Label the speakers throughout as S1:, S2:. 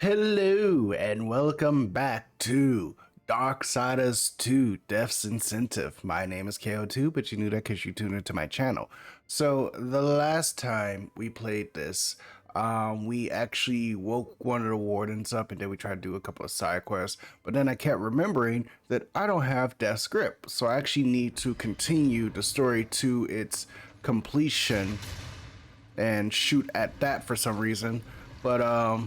S1: Hello and welcome back to Darksiders 2 Death's Incentive. My name is KO2, but you knew that because you tuned into my channel. So the last time we played this, we actually woke one of the wardens up and then we tried to do a couple of side quests, but then I kept remembering that I don't have Death's Grip, so I actually need to continue the story to its completion and shoot at that for some reason. But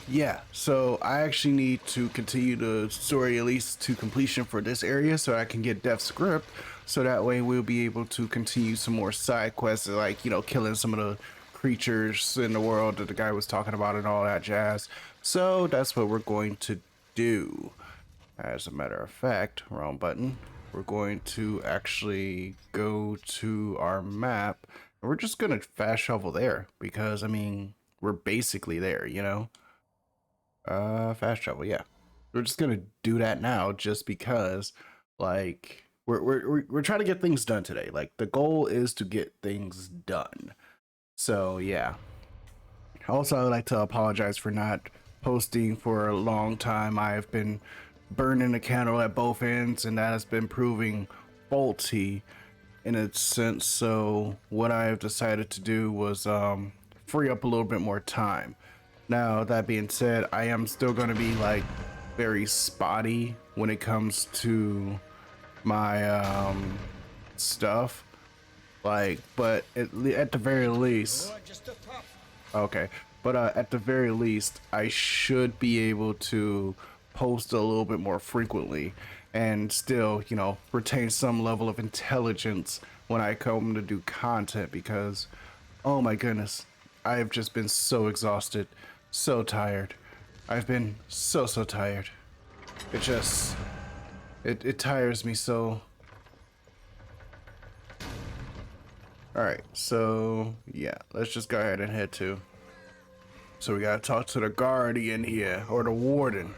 S1: yeah, so I actually need to continue the story at least to completion for this area so I can get Death's Grip, so that way we'll be able to continue some more side quests, like, you know, killing some of the creatures in the world that the guy was talking about and all that jazz. So that's what we're going to do. As a matter of fact, wrong button, we're going to actually go to our map and we're just gonna fast travel there because, I mean, we're basically there, you know? Fast travel, yeah. We're just gonna do that now just because, like, we're trying to get things done today. Like, the goal is to get things done. So yeah. Also, I would like to apologize for not posting for a long time. I've been burning the candle at both ends, and that has been proving faulty in a sense. So what I have decided to do was free up a little bit more time. Now, that being said, I am still going to be like very spotty when it comes to my stuff. Like, but at the very least, okay. But at the very least, I should be able to post a little bit more frequently and still, you know, retain some level of intelligence when I come to do content because, oh my goodness, I have just been so exhausted. So tired. I've been so tired. It just, it tires me so. Alright, so yeah, let's just go ahead and head to. So we gotta talk to the guardian here, or the warden.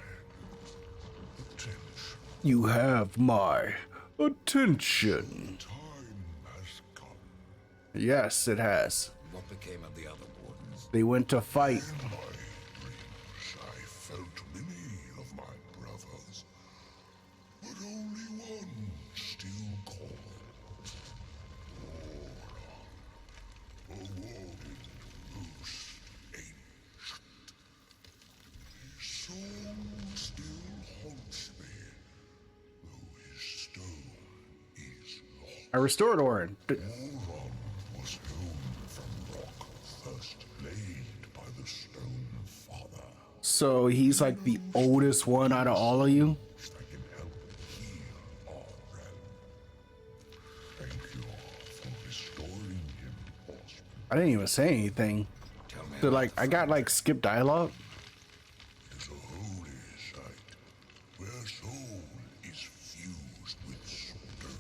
S1: You have my attention. Yes, it has.
S2: What became of the other wardens?
S1: They went to fight.
S3: I felt many of my brothers, but only one still called Aura, a warden who's ancient. His soul still haunts me, though his stone is lost.
S1: I restored Orin.
S3: Auron was hewn from rock first laid by the Stone Father.
S1: So he's like the oldest one out of all of you?
S3: I can help heal our realm. Thank you for restoring him, horseman.
S1: I didn't even say anything. So like, I got like skip dialogue.
S3: It's a holy site where soul is fused with stone.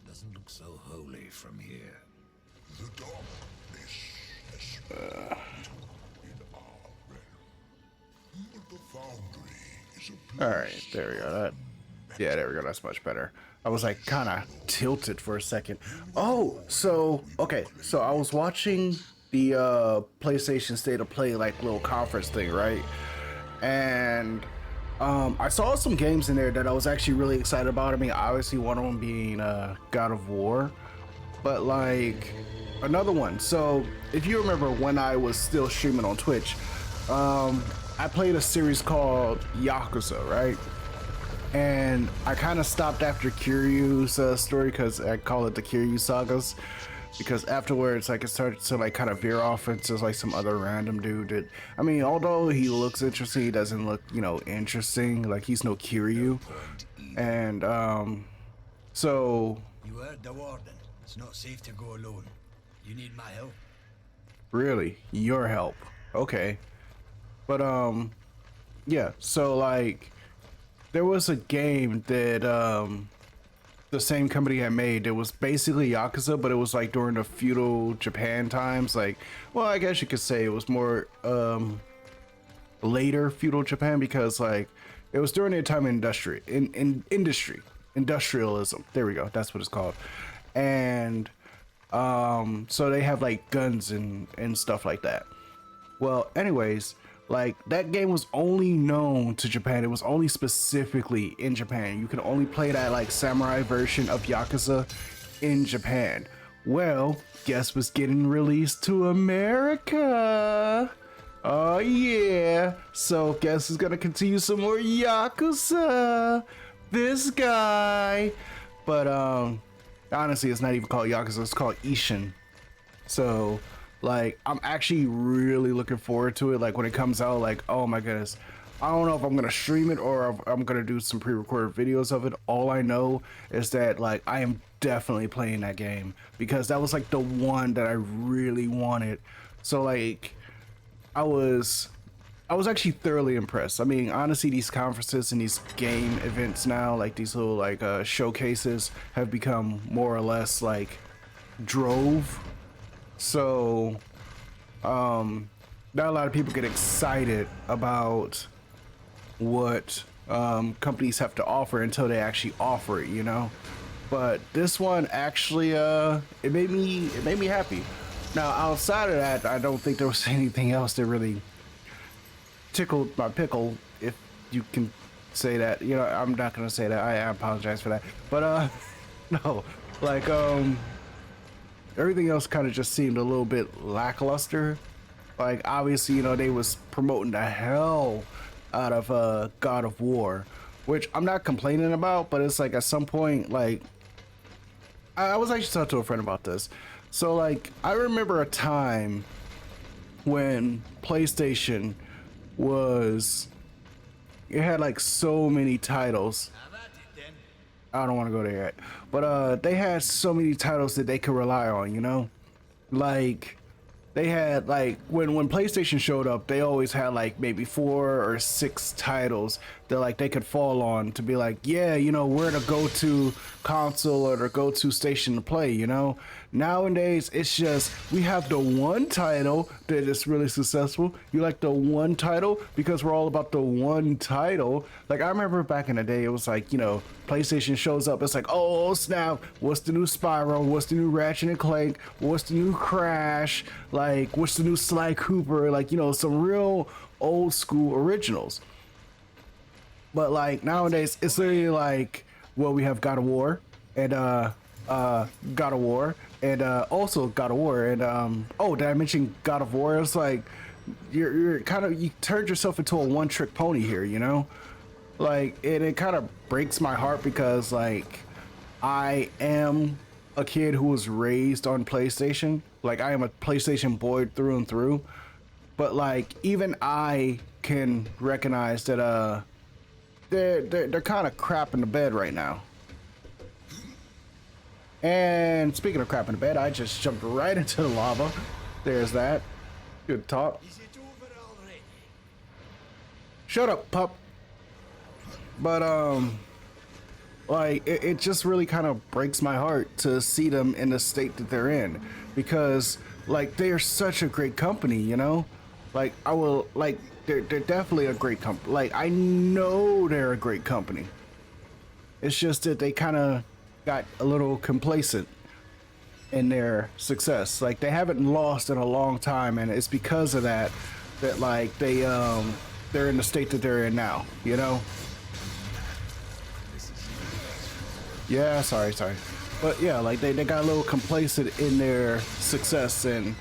S2: Doesn't look so holy from here.
S3: The darkness has spread in our realm. But the foundry is a place.
S1: All right, there we go. Yeah, there we go. That's much better. I was like kind of tilted for a second. Oh, so okay. So I was watching the PlayStation State of Play like little conference thing, right? And I saw some games in there that I was actually really excited about. I mean, obviously one of them being God of War, but like another one. So if you remember when I was still streaming on Twitch, I played a series called Yakuza, right? And I kind of stopped after Kiryu's story because I call it the Kiryu sagas, because afterwards like it started to like kind of veer off into like some other random dude that, I mean, although he looks interesting, he doesn't look, you know, interesting. Like, he's no Kiryu. And so
S4: You heard the warden. It's not safe to go alone. You need my help.
S1: really, your help, okay. But yeah, so like there was a game that the same company had made. It was basically Yakuza, but it was like during the feudal Japan times. Like, well, I guess you could say it was more later feudal Japan, because like it was during the time of industrialism. There we go. That's what it's called. And so they have like guns and stuff like that. Well, anyways, Like, that game was only known to Japan. It was only specifically in Japan. You could only play that like samurai version of Yakuza in Japan. Well, guess what's getting released to America? Oh yeah. So guess who's gonna continue some more Yakuza? This guy. But honestly, it's not even called Yakuza, it's called Ishin. So like, I'm actually really looking forward to it. Like, when it comes out, like, oh my goodness, I don't know if I'm gonna stream it or if I'm gonna do some pre-recorded videos of it. All I know is that like I am definitely playing that game because that was like the one that I really wanted. So like I was actually thoroughly impressed. I mean, honestly, these conferences and these game events now, like these little like showcases, have become more or less like drove. So not a lot of people get excited about what companies have to offer until they actually offer it, you know. But this one actually it made me happy. Now outside of that, I don't think there was anything else that really tickled my pickle, if you can say that. You know, I'm not gonna say that. I apologize for that. But no, like everything else kind of just seemed a little bit lackluster. Like, obviously, you know, they was promoting the hell out of God of War, which I'm not complaining about, but it's like at some point, like, I was actually talking to a friend about this. So like, I remember a time when PlayStation was, it had like so many titles. I don't want to go there yet, but they had so many titles that they could rely on, you know. Like, they had like, when PlayStation showed up, they always had like maybe 4 or 6 titles that like they could fall on to be like, yeah, you know, we're the go-to console or the go-to station to play, you know. Nowadays it's just, we have the one title that is really successful. You like the one title because we're all about the one title. Like, I remember back in the day, it was like, you know, PlayStation shows up, it's like, oh snap, what's the new Spyro, what's the new Ratchet and Clank, what's the new Crash, like what's the new Sly Cooper, like, you know, some real old school originals. But like nowadays it's literally like, well, we have God of War and God of War and also God of War and oh, did I mention God of War? It's like you're kind of, you turned yourself into a one-trick pony here, you know. Like, and it kind of breaks my heart because like I am a kid who was raised on PlayStation. Like, I am a PlayStation boy through and through. But like, even I can recognize that they're kind of crap in the bed right now. And speaking of crap in the bed, I just jumped right into the lava. There's that. Good talk.
S4: Is it over already?
S1: Shut up, pup. But like it just really kind of breaks my heart to see them in the state that they're in, because like they are such a great company, you know. Like, I will, like, they're definitely a great company. Like, I know they're a great company. It's just that they kind of got a little complacent in their success. Like, they haven't lost in a long time, and it's because of that that like they're in the state that they're in now, you know. Yeah, sorry. But yeah, like they got a little complacent in their success, and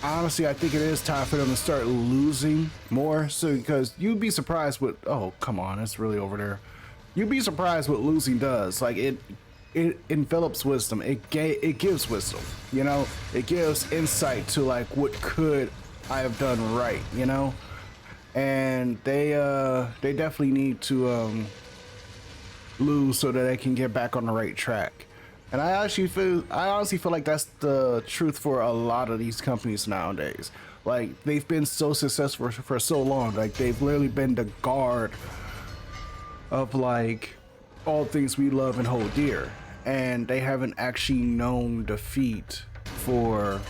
S1: honestly, I think it is time for them to start losing more. So, because you'd be surprised what, oh, come on, it's really over there. You'd be surprised what losing does. Like, it envelops wisdom. It gives wisdom, you know. It gives insight to like what could I have done right, you know. And they definitely need to lose so that they can get back on the right track. And I honestly feel like that's the truth for a lot of these companies nowadays. Like, they've been so successful for so long. Like, they've literally been the guard of like all things we love and hold dear, and they haven't actually known defeat for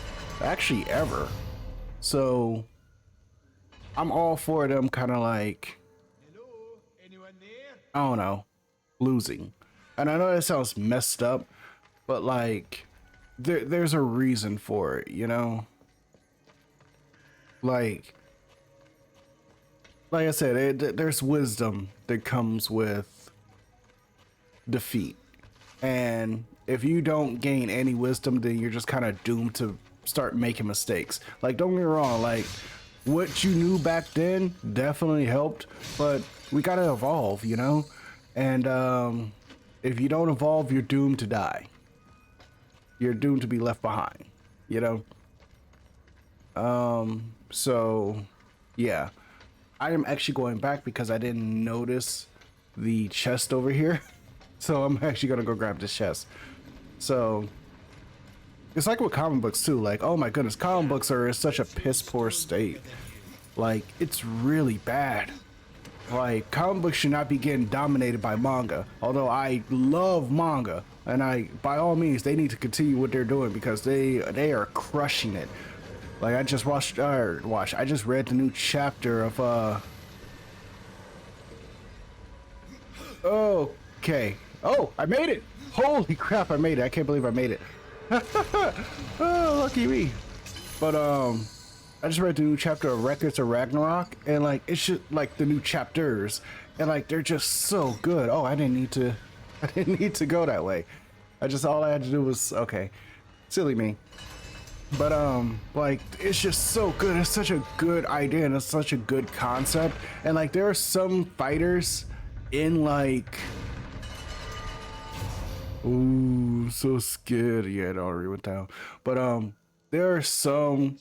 S1: actually ever. So I'm all for them kind of like,
S4: Hello? Anyone there?
S1: I don't know, losing. And I know that sounds messed up, but like there's a reason for it, you know. Like, like I said, there's wisdom that comes with defeat. And if you don't gain any wisdom, then you're just kind of doomed to start making mistakes. Like, don't get me wrong, like, what you knew back then definitely helped, but we gotta evolve, you know? And if you don't evolve, you're doomed to die. You're doomed to be left behind, you know? So, yeah. I am actually going back because I didn't notice the chest over here. So I'm actually gonna go grab this chest. So it's like with comic books too. Like, oh my goodness, comic books are in such a piss poor state. Like, it's really bad. Like, comic books should not be getting dominated by manga. Although I love manga, and by all means, they need to continue what they're doing because they are crushing it. Like, I just I just read the new chapter of okay. Oh, I made it! Holy crap, I made it. I can't believe I made it. Oh, lucky me. But I just read the new chapter of Records of Ragnarok, and like, it's just like the new chapters, and like, they're just so good. Oh, I didn't need to go that way. All I had to do was, okay, silly me. But like, it's just so good. It's such a good idea, and it's such a good concept. And like, there are some fighters in like, ooh, so scared. Yeah, it already went down. But there are some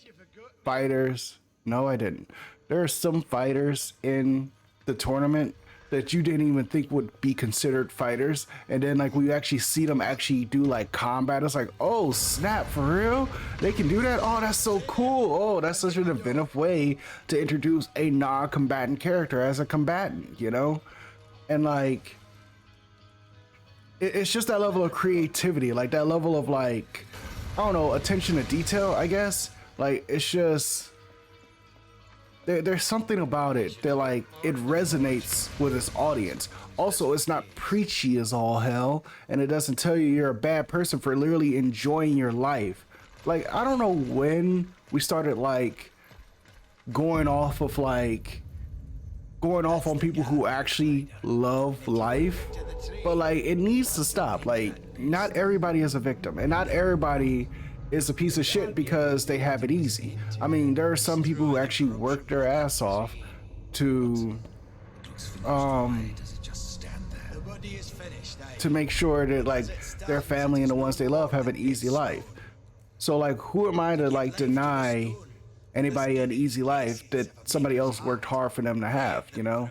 S1: fighters. No, I didn't. There are some fighters in the tournament that you didn't even think would be considered fighters, and then like, we actually see them actually do like combat. It's like, oh snap, for real? They can do that? Oh, that's so cool. Oh, that's such an inventive way to introduce a non-combatant character as a combatant, you know? And like, it's just that level of creativity, like that level of like, I don't know, attention to detail, I guess. Like, it's just, there's something about it that like, it resonates with its audience. Also, it's not preachy as all hell, and it doesn't tell you you're a bad person for literally enjoying your life. Like, I don't know when we started like going off on people who actually love life, but like, it needs to stop. Like, not everybody is a victim, and not everybody is a piece of shit because they have it easy. I mean, there are some people who actually work their ass off to make sure that like, their family and the ones they love have an easy life. So like, who am I to like deny anybody an easy life that somebody else worked hard for them to have, you know?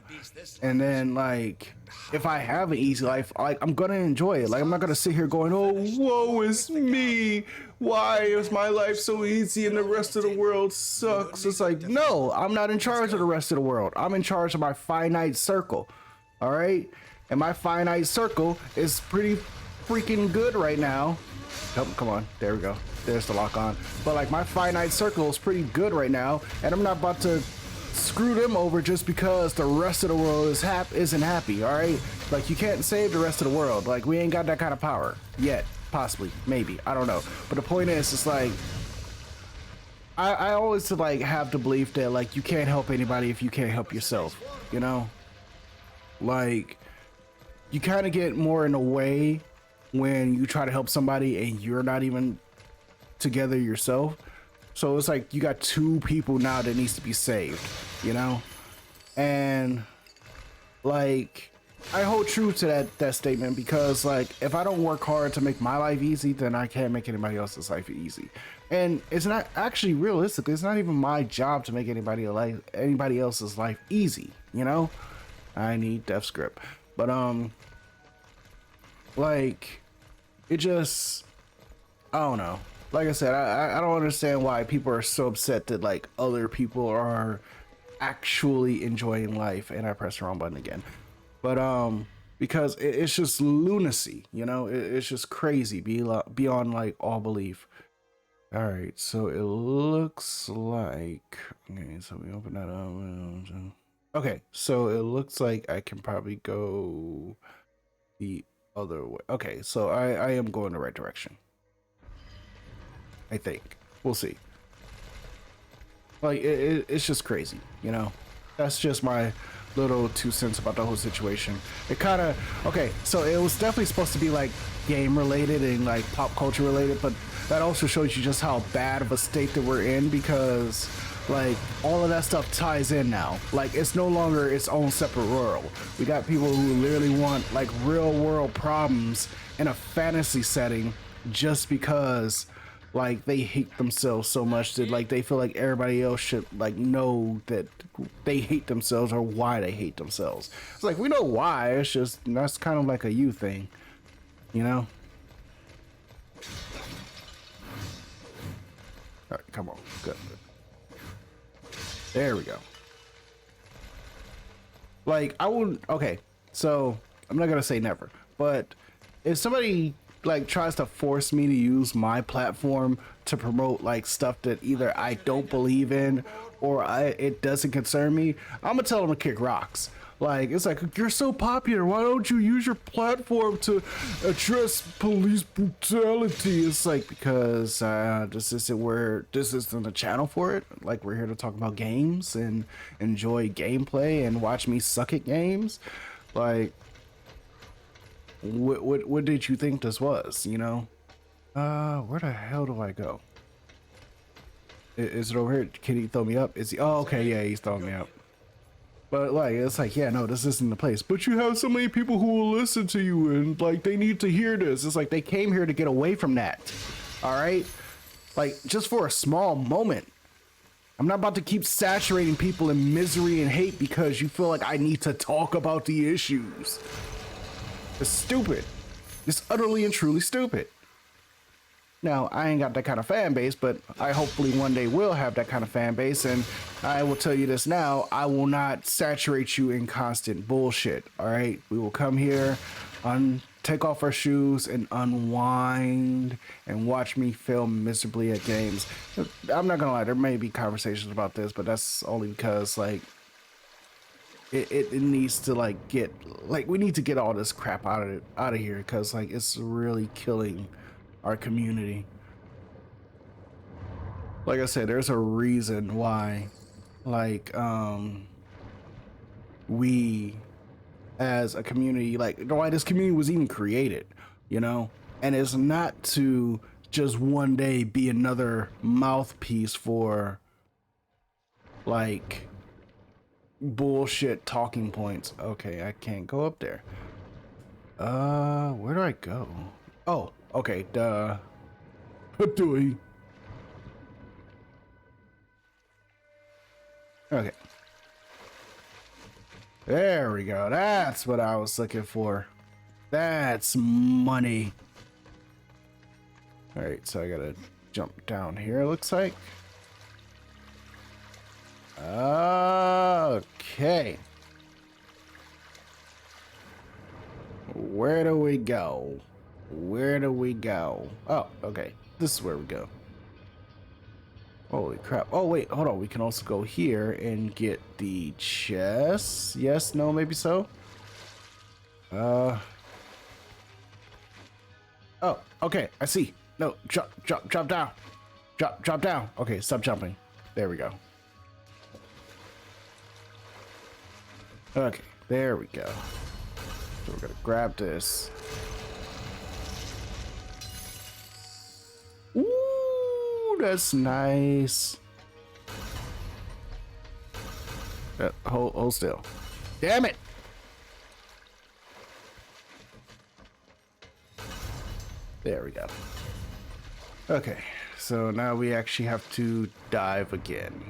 S1: And then like, if I have an easy life, like, I'm gonna enjoy it. Like, I'm not gonna sit here going, oh, woe is me, why is my life so easy and the rest of the world sucks? It's like, no, I'm not in charge of the rest of the world. I'm in charge of my finite circle. All right, and my finite circle is pretty freaking good right now. Oh, come on, there we go. There's the lock on. But like, my finite circle is pretty good right now, and I'm not about to screw them over just because the rest of the world isn't happy. All right, like, you can't save the rest of the world. Like, we ain't got that kind of power yet. Possibly, maybe, I don't know. But the point is, it's like, I always like have the belief that like, you can't help anybody if you can't help yourself. You know, like, you kind of get more in the way when you try to help somebody and you're not even together yourself. So it's like, you got two people now that needs to be saved, you know? And like, I hold true to that statement, because like, if I don't work hard to make my life easy, then I can't make anybody else's life easy. And it's not actually, realistically, it's not even my job to make anybody else's life easy, you know? I need death script. But like, it just, I don't know. Like I said, I don't understand why people are so upset that like, other people are actually enjoying life. And I pressed the wrong button again. But because it's just lunacy, you know? It's just crazy beyond like all belief. All right, so it looks like, okay, so we open that up. Okay, so it looks like I can probably go the other way. Okay, so I am going the right direction, I think. We'll see. Like, it's just crazy, you know? That's just my little 2 cents about the whole situation. It kind of, okay, so it was definitely supposed to be like game related and like pop culture related, but that also shows you just how bad of a state that we're in, because like all of that stuff ties in now. Like it's no longer its own separate world. We got people who literally want like real world problems in a fantasy setting just because like they hate themselves so much that like they feel like everybody else should like know that they hate themselves or why they hate themselves. It's like, we know why, it's just that's kind of like a you thing, you know? All right, come on, good. There we go. Like I wouldn't, okay, so I'm not gonna say never, but if somebody like tries to force me to use my platform to promote like stuff that either I don't believe in or it doesn't concern me, I'm gonna tell them to kick rocks. Like, it's like, you're so popular, why don't you use your platform to address police brutality? It's like, because this isn't a channel for it. Like, we're here to talk about games and enjoy gameplay and watch me suck at games. Like, what did you think this was, you know? Where the hell do I go? Is it over here? Can he throw me up? Is he? Oh, okay, yeah, he's throwing me up. But like, it's like, yeah, no, this isn't the place. But you have so many people who will listen to you and like they need to hear this. It's like they came here to get away from that. All right? Like, just for a small moment. I'm not about to keep saturating people in misery and hate because you feel like I need to talk about the issues. It's stupid. It's utterly and truly stupid. Now, I ain't got that kind of fan base, but I hopefully one day will have that kind of fan base, and I will tell you this now, I will not saturate you in constant bullshit, all right? We will come here, take off our shoes, and unwind, and watch me fail miserably at games. I'm not gonna lie, there may be conversations about this, but that's only because, like, it needs to, like, we need to get all this crap out of here, because, like, it's really killing our community. Like I said, there's a reason why, like, we as a community, like, why this community was even created, you know? And it's not to just one day be another mouthpiece for, like, bullshit talking points. Okay, I can't go up there. Where do I go? Oh, okay, duh. What do we? Okay. There we go. That's what I was looking for. That's money. Alright, so I gotta jump down here, it looks like. Okay. Where do we go? Where do we go? Oh, okay. This is where we go. Holy crap. Oh, wait, hold on. We can also go here and get the chest. Yes, no, maybe so. Oh, okay. I see. No, drop down. Drop down. Okay, stop jumping. There we go. Okay, there we go. So we're gonna grab this. Ooh, that's nice. Hold still. Damn it! There we go. Okay, so now we actually have to dive again.